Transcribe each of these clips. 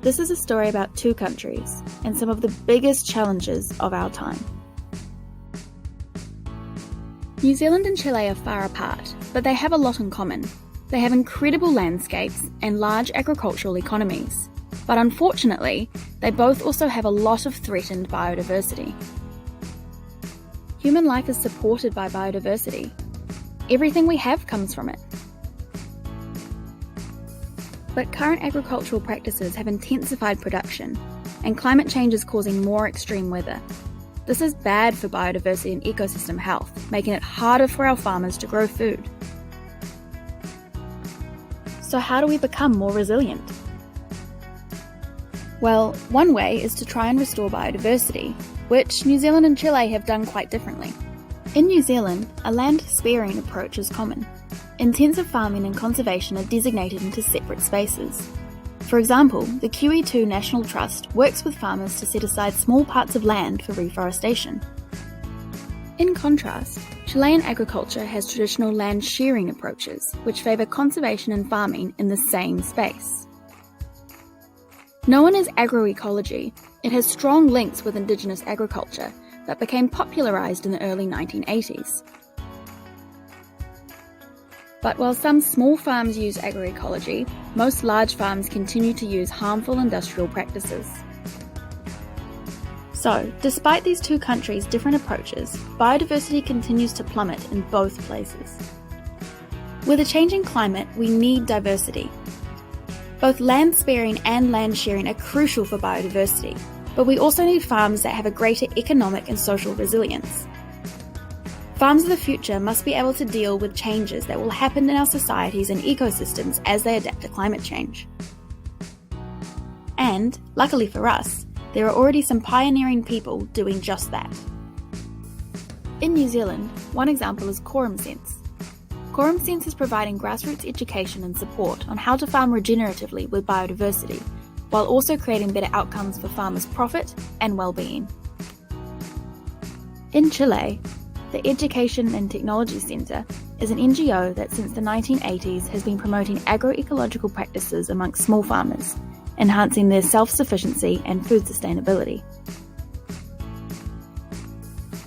This is a story about two countries and some of the biggest challenges of our time. New Zealand and Chile are far apart, but they have a lot in common. They have incredible landscapes and large agricultural economies. But unfortunately, they both also have a lot of threatened biodiversity. Human life is supported by biodiversity. Everything we have comes from it. But current agricultural practices have intensified production, and climate change is causing more extreme weather. This is bad for biodiversity and ecosystem health, making it harder for our farmers to grow food. So how do we become more resilient? Well, one way is to try and restore biodiversity, which New Zealand and Chile have done quite differently. In New Zealand, a land-sparing approach is common. Intensive farming and conservation are designated into separate spaces. For example, the QE2 National Trust works with farmers to set aside small parts of land for reforestation. In contrast, Chilean agriculture has traditional land sharing approaches, which favour conservation and farming in the same space. Known as agroecology, it has strong links with indigenous agriculture that became popularised in the early 1980s. But while some small farms use agroecology, most large farms continue to use harmful industrial practices. So, despite these two countries' different approaches, biodiversity continues to plummet in both places. With a changing climate, we need diversity. Both land sparing and land sharing are crucial for biodiversity, but we also need farms that have a greater economic and social resilience. Farms of the future must be able to deal with changes that will happen in our societies and ecosystems as they adapt to climate change. And, luckily for us, there are already some pioneering people doing just that. In New Zealand, one example is Quorum Sense. Quorum Sense is providing grassroots education and support on how to farm regeneratively with biodiversity, while also creating better outcomes for farmers' profit and well-being. In Chile, the Education and Technology Centre is an NGO that since the 1980s has been promoting agroecological practices amongst small farmers, enhancing their self-sufficiency and food sustainability.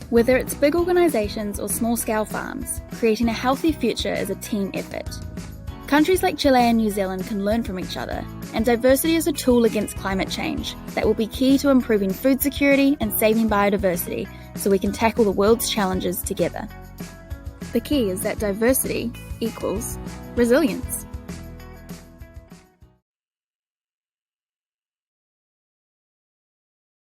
Whether it's big organisations or small-scale farms, creating a healthy future is a team effort. Countries like Chile and New Zealand can learn from each other, and diversity is a tool against climate change that will be key to improving food security and saving biodiversity so we can tackle the world's challenges together. The key is that diversity equals resilience.